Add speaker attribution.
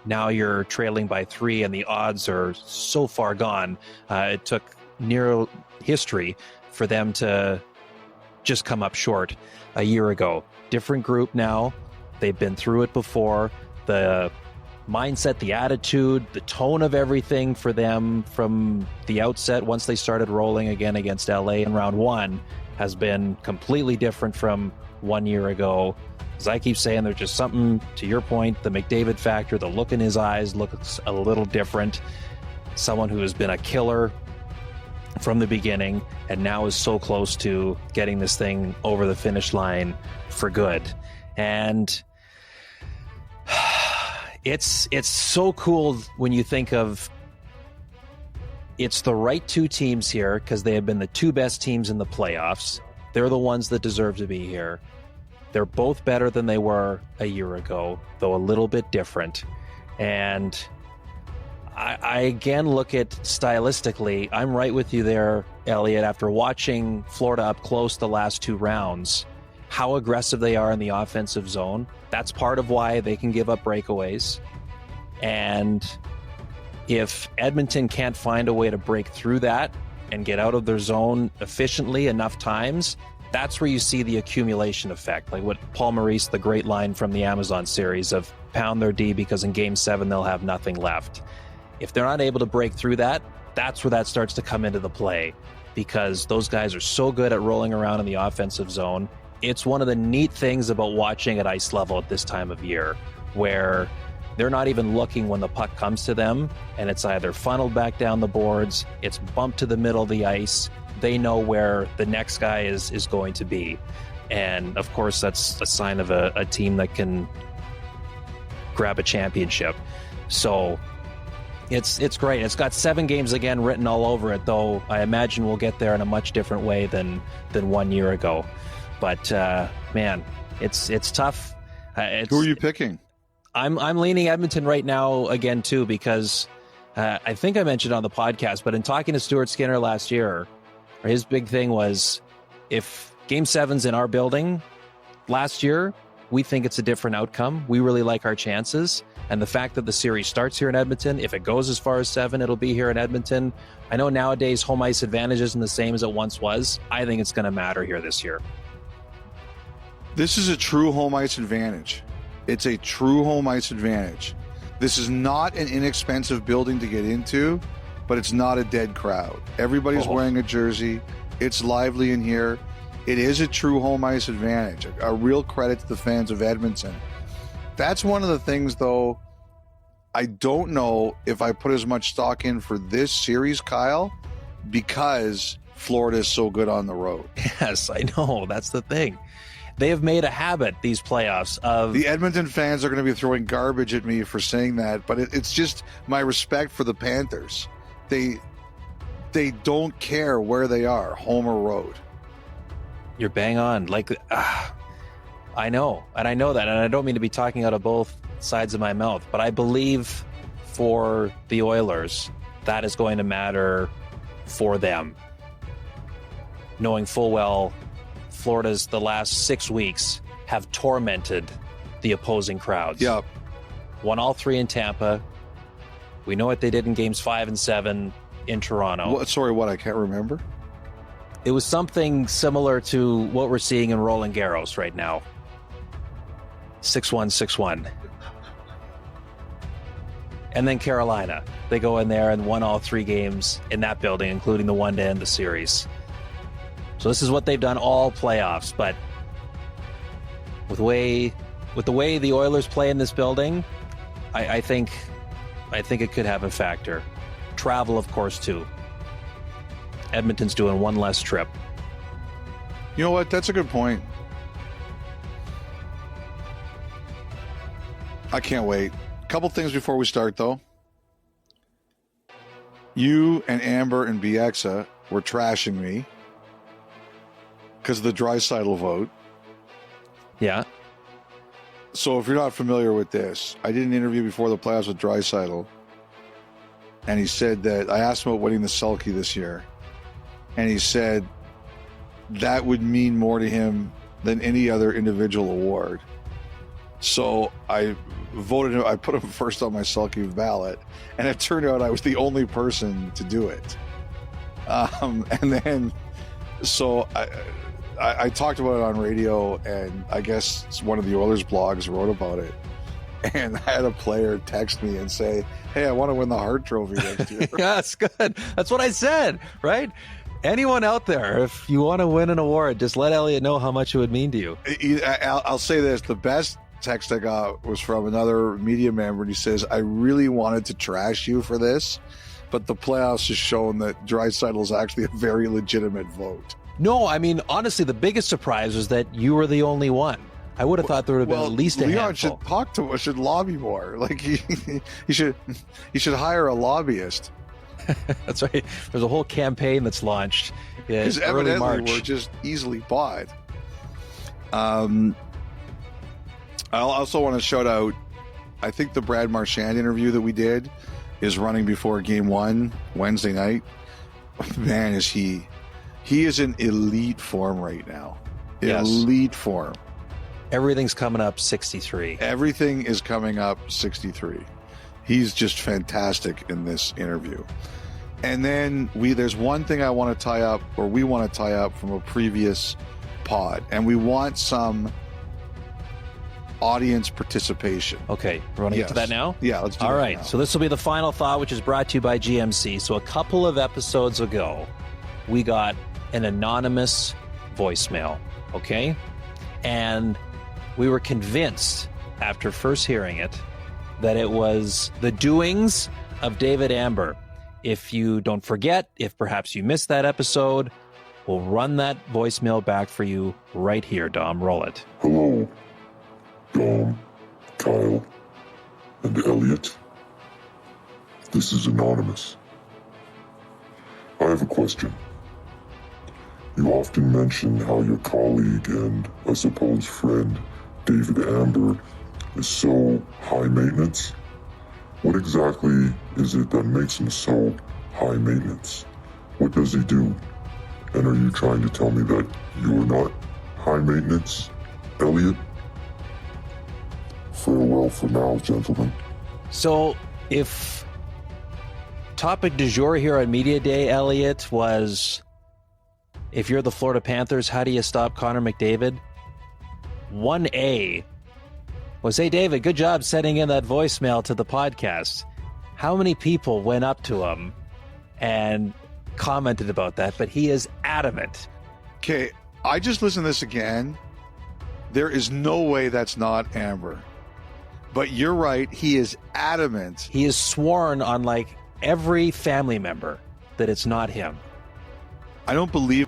Speaker 1: Now you're trailing by 3 and the odds are so far gone. It took near history for them to just come up short a year ago. Different group now. They've been through it before. The mindset, the attitude, the tone of everything for them from the outset, once they started rolling again against LA in round 1, has been completely different from 1 year ago. As I keep saying, there's just something, to your point, the McDavid factor, the look in his eyes looks a little different. Someone who has been a killer from the beginning and now is so close to getting this thing over the finish line for good. And it's so cool when you think of it's the right two teams here, because they have been the two best teams in the playoffs. They're the ones that deserve to be here. They're both better than they were a year ago, though a little bit different. And I again look at stylistically, I'm right with you there, Elliot, after watching Florida up close the last 2 rounds, how aggressive they are in the offensive zone. That's part of why they can give up breakaways. And if Edmonton can't find a way to break through that and get out of their zone efficiently enough times, that's where you see the accumulation effect, like what Paul Maurice, the great line from the Amazon series of pound their D because in Game 7 they'll have nothing left. If they're not able to break through that, that's where that starts to come into the play, because those guys are so good at rolling around in the offensive zone. It's one of the neat things about watching at ice level at this time of year, where they're not even looking when the puck comes to them, and it's either funneled back down the boards, it's bumped to the middle of the ice. They know where the next guy is going to be. And of course, that's a sign of a team that can grab a championship. So it's great. It's got 7 games again written all over it, though I imagine we'll get there in a much different way than 1 year ago. But man, it's tough.
Speaker 2: Who are you picking?
Speaker 1: I'm leaning Edmonton right now again too, because I think I mentioned on the podcast, but in talking to Stuart Skinner last year, his big thing was, if Game 7's in our building last year, we think it's a different outcome. We really like our chances. And the fact that the series starts here in Edmonton, if it goes as far as 7, it'll be here in Edmonton. I know nowadays home ice advantage isn't the same as it once was. I think it's going to matter here this year.
Speaker 2: This is a true home ice advantage. It's a true home ice advantage. This is not an inexpensive building to get into, but it's not a dead crowd. Everybody's wearing a jersey. It's lively in here. It is a true home ice advantage. A real credit to the fans of Edmonton. That's one of the things, though, I don't know if I put as much stock in for this series, Kyle, because Florida is so good on the road.
Speaker 1: Yes, I know. That's the thing. They have made a habit, these playoffs, of...
Speaker 2: The Edmonton fans are going to be throwing garbage at me for saying that, but it's just my respect for the Panthers. They don't care where they are, home or road.
Speaker 1: You're bang on. Like, I know, and I know that, and I don't mean to be talking out of both sides of my mouth, but I believe for the Oilers, that is going to matter for them. Knowing full well, Florida's the last 6 weeks have tormented the opposing crowds.
Speaker 2: Yep.
Speaker 1: Won all 3 in Tampa. We know what they did in games 5 and 7 in Toronto.
Speaker 2: What? I can't remember.
Speaker 1: It was something similar to what we're seeing in Roland Garros right now. 6-1, 6-1. And then Carolina. They go in there and won all 3 games in that building, including the one to end the series. So this is what they've done all playoffs. But with the way the Oilers play in this building, I think it could have a factor. Travel, of course, too. Edmonton's doing one less trip.
Speaker 2: You know what? That's a good point. I can't wait. A couple things before we start, though. You and Amber and Bieksa were trashing me because of the Draisaitl vote.
Speaker 1: Yeah.
Speaker 2: So if you're not familiar with this, I did an interview before the playoffs with Draisaitl, and he said that I asked him about winning the Selke this year, and he said that would mean more to him than any other individual award. So I voted him. I put him first on my Selkie ballot, and it turned out I was the only person to do it. And then, so I talked about it on radio, and I guess one of the Oilers blogs wrote about it. And I had a player text me and say, "Hey, I want to win the Hart Trophy next year."
Speaker 1: Yeah, that's good. That's what I said, right? Anyone out there, if you want to win an award, just let Elliot know how much it would mean to you.
Speaker 2: I'll say this: the best text I got was from another media member, and he says, "I really wanted to trash you for this, but the playoffs has shown that Draisaitl is actually a very legitimate vote."
Speaker 1: No, I mean, honestly, the biggest surprise was that you were the only one. I would have thought there would have been at least a
Speaker 2: Leon
Speaker 1: handful.
Speaker 2: should talk to us, should lobby more. Like he should hire a lobbyist.
Speaker 1: That's right. There's a whole campaign that's launched in
Speaker 2: Because
Speaker 1: early
Speaker 2: evidently
Speaker 1: March.
Speaker 2: we're just easily bought. I also want to shout out, I think the Brad Marchand interview that we did is running before game 1 Wednesday night. Man, is he is in elite form right now.
Speaker 1: Yes.
Speaker 2: Elite form.
Speaker 1: Everything's coming up 63.
Speaker 2: Everything is coming up 63. He's just fantastic in this interview. And then there's one thing I want to tie up, or we want to tie up from a previous pod, and we want some audience participation.
Speaker 1: Okay, we're going to get to that now?
Speaker 2: Yeah, let's do
Speaker 1: All
Speaker 2: that
Speaker 1: right,
Speaker 2: now.
Speaker 1: so this will be the final thought, which is brought to you by GMC. So a couple of episodes ago, we got an anonymous voicemail, okay? And we were convinced, after first hearing it, that it was the doings of David Amber. If you don't forget, if perhaps you missed that episode, we'll run that voicemail back for you right here, Dom. Roll it.
Speaker 3: Hello, Dom, Kyle, and Elliot. This is Anonymous. I have a question. You often mention how your colleague and, I suppose, friend, David Amber, is so high maintenance. What exactly is it that makes him so high maintenance? What does he do? And are you trying to tell me that you're not high maintenance, Elliot? Farewell for now, gentlemen.
Speaker 1: So if topic du jour here on Media Day, Elliot, was if you're the Florida Panthers, how do you stop Connor McDavid? 1A was, hey, David, good job sending in that voicemail to the podcast. How many people went up to him and commented about that? But he is adamant.
Speaker 2: Okay, I just listened to this again. There is no way that's not Amber. But you're right, he is adamant.
Speaker 1: He is sworn on like every family member that it's not him.
Speaker 2: I don't believe